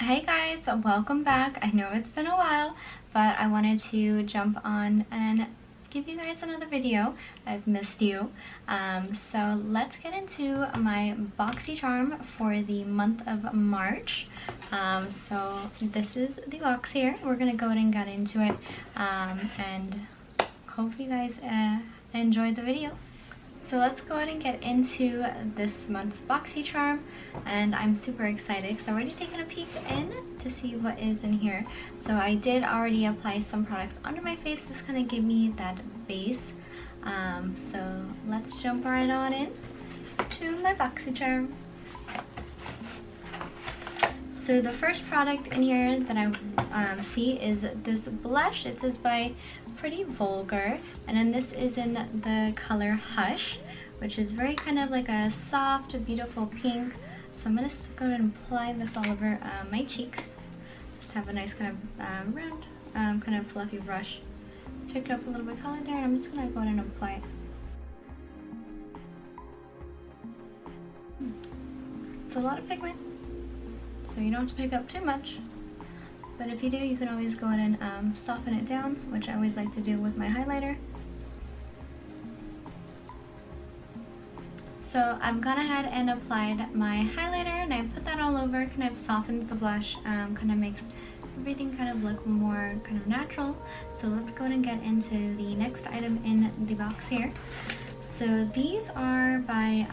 Hey guys, welcome back. I know it's been a while, but I wanted to jump on and give you guys another video. I've missed you. So let's get into my BOXYCHARM for the month of March. So this is the box here. We're gonna go ahead and get into it, and hope you guys enjoyed the video. So let's go ahead and get into this month's BOXYCHARM, and I'm super excited because I've already taken a peek in to see what is in here. So I did already apply some products under my face. This kind of give me that base. So let's jump right on in to my BOXYCHARM. So the first product in here that I see is this blush. It says by Pretty Vulgar, and then this is in the color Hush, which is very kind of like a soft, beautiful pink. So I'm going to go ahead and apply this all over my cheeks. Just have a nice kind of round, kind of fluffy brush. Pick up a little bit of color there, and I'm just going to go ahead and apply it. It's a lot of pigment, so you don't have to pick up too much. But if you do, you can always go ahead and soften it down, which I always like to do with my highlighter. So I've gone ahead and applied my highlighter, and I put that all over, kind of softens the blush, kind of makes everything kind of look more kind of natural. So let's go ahead and get into the next item in the box here. So these are by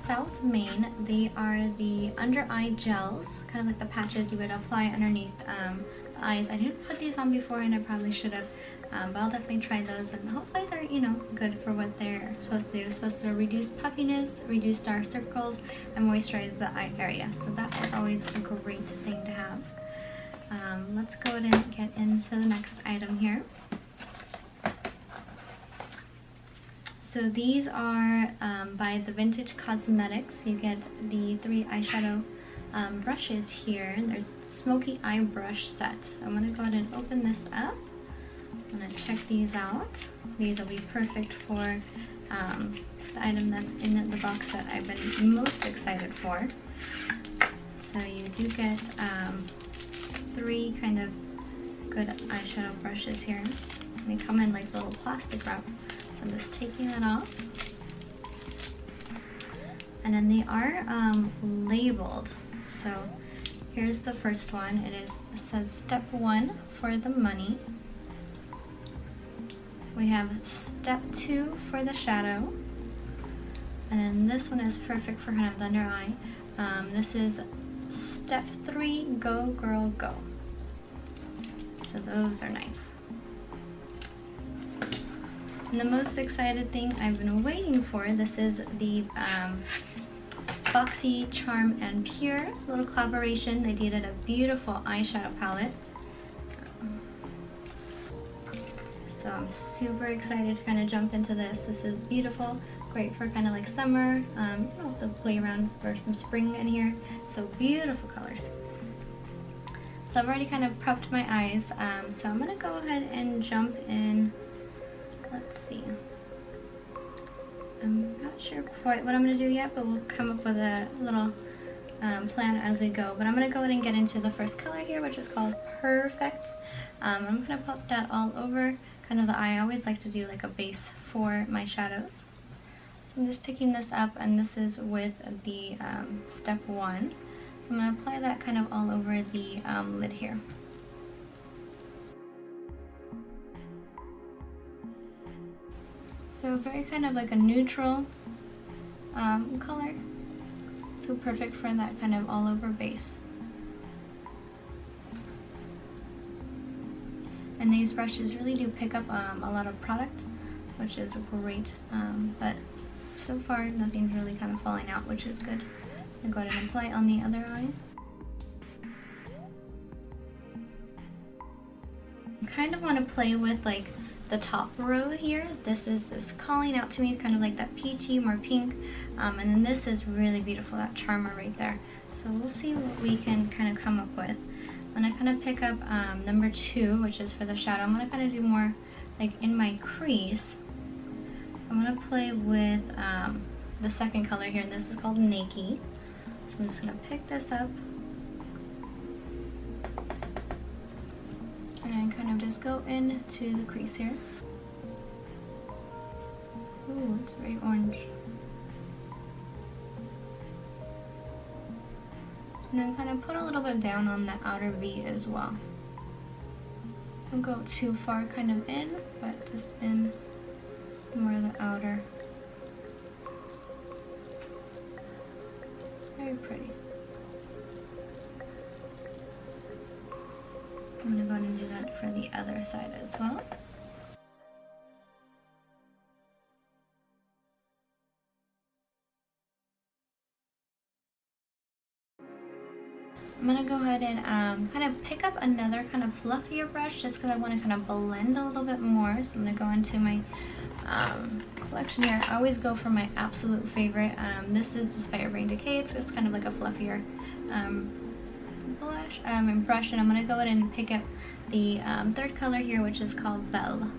South Main. They are the under eye gels, kind of like the patches you would apply underneath the eyes. I didn't put these on before, and I probably should have, but I'll definitely try those, and hopefully they're, you know, good for what they're supposed to do. It's supposed to reduce puffiness, reduce dark circles, and moisturize the eye area. So that is always a great thing to have. Let's go ahead and get into the next item here. So these are by the Vintage Cosmetics. You get the 3 eyeshadow brushes here. There's Smokey eye brush sets. I'm going to go ahead and open this up. I'm going to check these out. These will be perfect for the item that's in the box that I've been most excited for. So you do get 3 kind of good eyeshadow brushes here. They come in like little plastic wrap. So I'm just taking that off. And then they are labeled. So here's the first one. It says step 1 for the money. We have step 2 for the shadow. And then this one is perfect for kind of the under eye. This is step 3, go girl go. So those are nice. And the most excited thing I've been waiting for, this is the BOXYCHARM and Pure little collaboration. They did a beautiful eyeshadow palette. So I'm super excited to kind of jump into this. This is beautiful, great for kind of like summer. You can also play around for some spring in here. So beautiful colors. So I've already kind of prepped my eyes. So I'm going to go ahead and jump in. Let's see. I'm not sure quite what I'm going to do yet, but we'll come up with a little plan as we go. But I'm going to go ahead and get into the first color here, which is called Perfect. I'm going to put that all over kind of the eye. I always like to do like a base for my shadows. So I'm just picking this up, and this is with the step 1. So I'm going to apply that kind of all over the lid here. So very kind of like a neutral color. So perfect for that kind of all over base. And these brushes really do pick up a lot of product, which is great. But so far nothing's really kind of falling out, which is good. I'll go ahead and apply on the other eye. I kind of want to play with like the top row here. This is calling out to me, kind of like that peachy, more pink, and then this is really beautiful, that charmer right there. So we'll see what we can kind of come up with. I'm gonna kind of pick up number 2, which is for the shadow. I'm gonna kind of do more like in my crease. I'm gonna play with the second color here, and this is called Naked. So I'm just gonna pick this up let's go into the crease here. Ooh, it's very orange. And then kind of put a little bit down on the outer V as well. Don't go too far kind of in, but just in more of the outer. Very pretty. I'm going to go ahead and do that for the other side as well. I'm going to go ahead and kind of pick up another kind of fluffier brush just because I want to kind of blend a little bit more. So I'm going to go into my collection here. I always go for my absolute favorite. This is just by Urban Decay. It's just kind of like a fluffier blush and brush. And I'm going to go ahead and pick up the third color here, which is called Belle.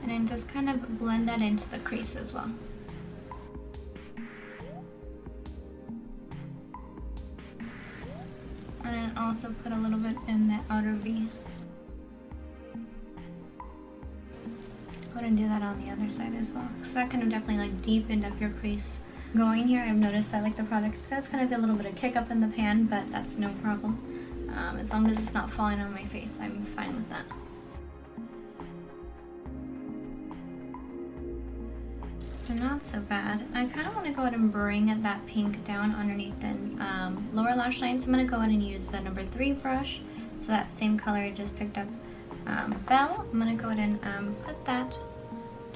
And then just kind of blend that into the crease as well. And then also put a little bit in the outer V. Go ahead and do that on the other side as well. So that kind of definitely like deepened up your crease. Going here, I've noticed that like the product does kind of get a little bit of kick up in the pan, but that's no problem. As long as it's not falling on my face, I'm fine with that. So not so bad. I kind of want to go ahead and bring that pink down underneath the lower lash line. So I'm going to go ahead and use the number 3 brush. So that same color I just picked up, Belle. I'm going to go ahead and put that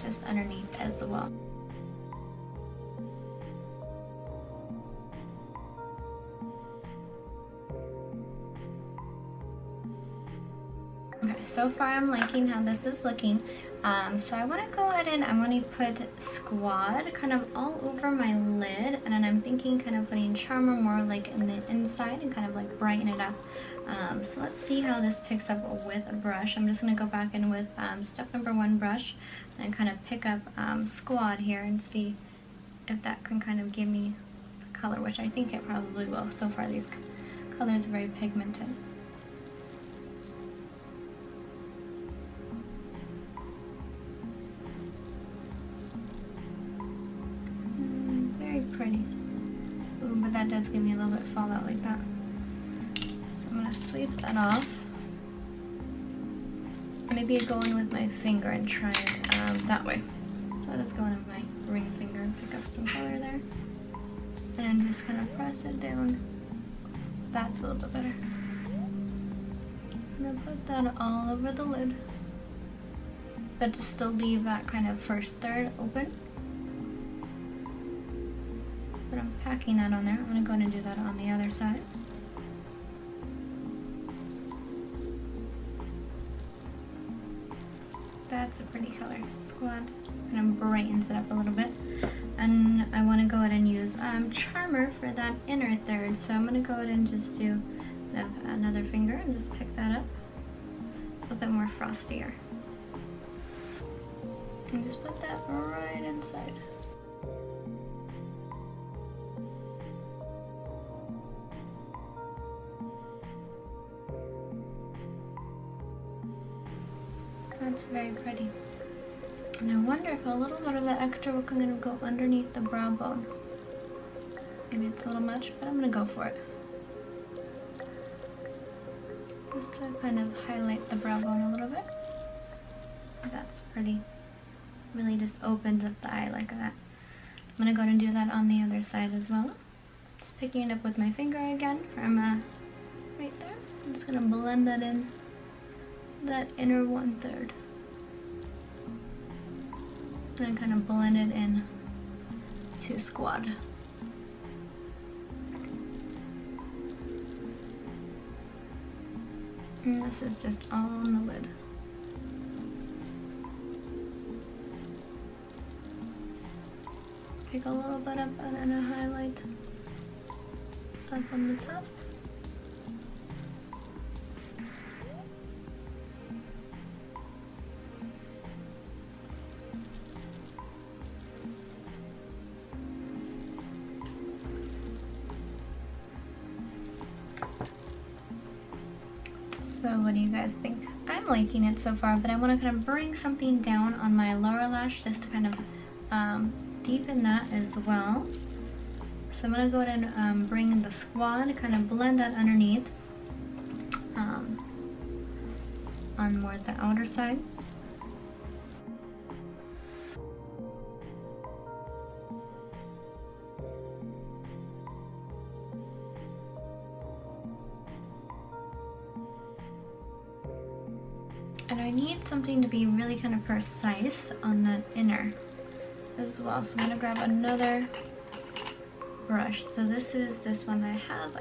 just underneath as well. Okay, so far I'm liking how this is looking. So I want to go ahead and I'm going to put Squad kind of all over my lid, and then I'm thinking kind of putting Charmer more like in the inside and kind of like brighten it up. So let's see how this picks up with a brush. I'm just going to go back in with step number 1 brush and kind of pick up Squad here and see if that can kind of give me the color, which I think it probably will. So far these colors are very pigmented. Pretty. Ooh, but that does give me a little bit fallout like that. So I'm going to sweep that off. Maybe go in with my finger and try it that way. So I'll just go in with my ring finger and pick up some color there. And then just kind of press it down. That's a little bit better. I'm going to put that all over the lid. But to still leave that kind of first third open. But I'm packing that on there. I'm going to go ahead and do that on the other side. That's a pretty color. Squad kind of brightens it up a little bit. And I want to go ahead and use Charmer for that inner third. So I'm going to go ahead and just do another finger and just pick that up. It's a bit more frostier. And just put that right inside. That's very pretty. And I wonder if a little bit of that extra will kind of go underneath the brow bone. Maybe it's a little much, but I'm going to go for it. Just to kind of highlight the brow bone a little bit. That's pretty. Really just opens up the eye like that. I'm going to go ahead and do that on the other side as well. Just picking it up with my finger again from right there. I'm just going to blend that in. That inner 1/3. And kind of blend it in to Squad. And this is just all on the lid. Pick a little bit up and then a highlight up on the top. So what do you guys think? I'm liking it so far, but I want to kind of bring something down on my lower lash just to kind of deepen that as well. So I'm going to go ahead and bring the squad, kind of blend that underneath on more the outer side. And I need something to be really kind of precise on that inner as well. So I'm going to grab another brush. So this is this one that I have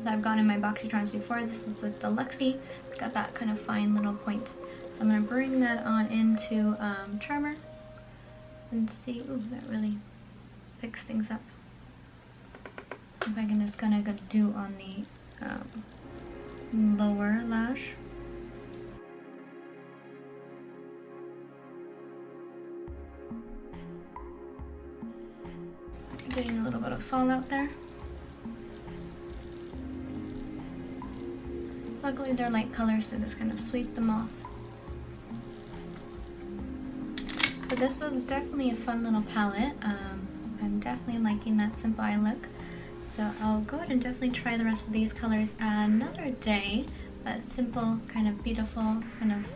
that I've gotten in my BOXYCHARMs before. This is with the Luxie. It's got that kind of fine little point. So I'm going to bring that on into Charmer and see. Ooh, that really picks things up. If I can just kind of do on the lower lash. Getting a little bit of fallout there. Luckily they're light colors, so just kind of sweep them off. But this was definitely a fun little palette. I'm definitely liking that simple eye look. So I'll go ahead and definitely try the rest of these colors another day. But simple, kind of beautiful, kind of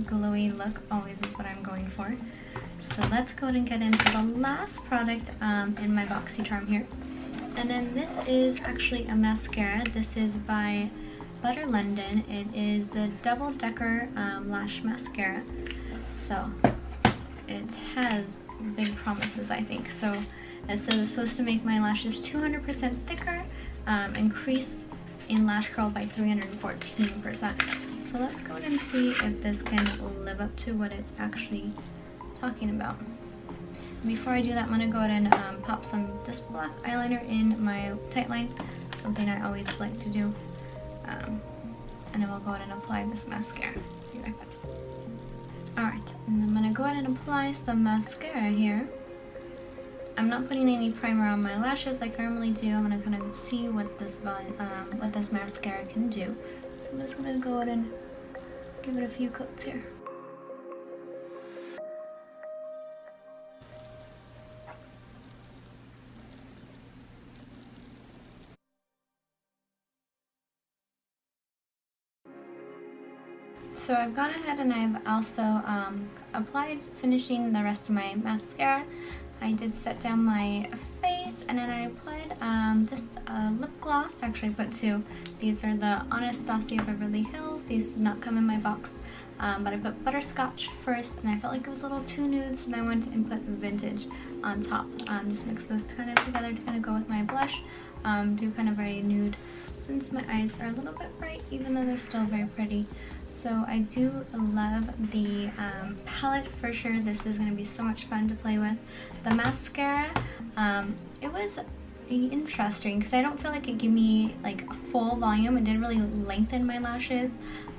glowy look always is what I'm going for. So let's go ahead and get into the last product in my BOXYCHARM here. And then this is actually a mascara. This is by Butter London. It is the Double Decker Lash Mascara. So it has big promises, I think. So it says it's supposed to make my lashes 200% thicker, increase in lash curl by 314%. So let's go ahead and see if this can live up to what it's actually talking about. Before I do that, I'm going to go ahead and pop some just black eyeliner in my tight line, something I always like to do, and then we'll go ahead and apply this mascara. Be right back. Alright, and I'm going to go ahead and apply some mascara here. I'm not putting any primer on my lashes like I normally do. I'm going to kind of see what this mascara can do. So I'm just going to go ahead and give it a few coats here. So I've gone ahead and I've also finishing the rest of my mascara. I did set down my face and then I applied just a lip gloss. Actually I put two. These are the Anastasia Beverly Hills. These did not come in my box. But I put Butterscotch first and I felt like it was a little too nude, so then I went and put Vintage on top. Just mix those kind of together to kind of go with my blush. Do kind of very nude since my eyes are a little bit bright even though they're still very pretty. So I do love the palette for sure. This is going to be so much fun to play with. The mascara, it was interesting because I don't feel like it gave me like a full volume. It didn't really lengthen my lashes.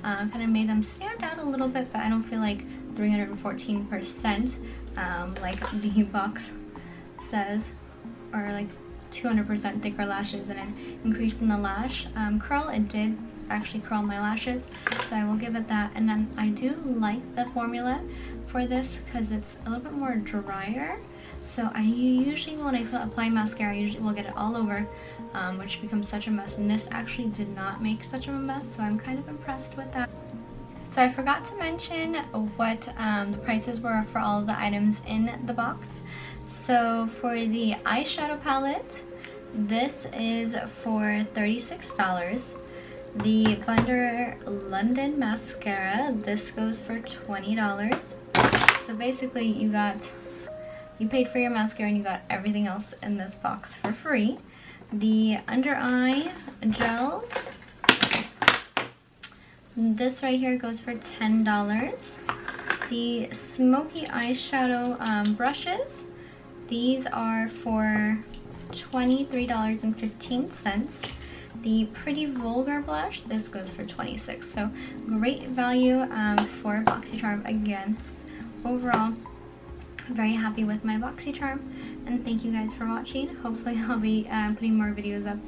Kind of made them stand out a little bit, but I don't feel like 314% like the box says, or like 200% thicker lashes, and then increase in the lash curl. It did actually curl my lashes, so I will give it that. And then I do like the formula for this because it's a little bit more drier. So I usually, when I apply mascara, I usually will get it all over, which becomes such a mess. And this actually did not make such a mess, so I'm kind of impressed with that. So I forgot to mention what the prices were for all of the items in the box. So for the eyeshadow palette, this is for $36. The Butter London mascara, this goes for $20. So basically you paid for your mascara and you got everything else in this box for free. The under eye gels, this right here goes for $10. The Smokey eyeshadow brushes, these are for $23.15. The Pretty Vulgar blush, this goes for $26. So great value for BOXYCHARM again. Overall, very happy with my BOXYCHARM, and thank you guys for watching. Hopefully I'll be putting more videos up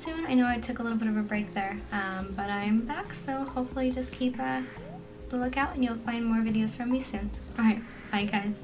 soon. I know I took a little bit of a break there, but I'm back, so hopefully just keep a lookout and you'll find more videos from me soon. Alright, bye guys.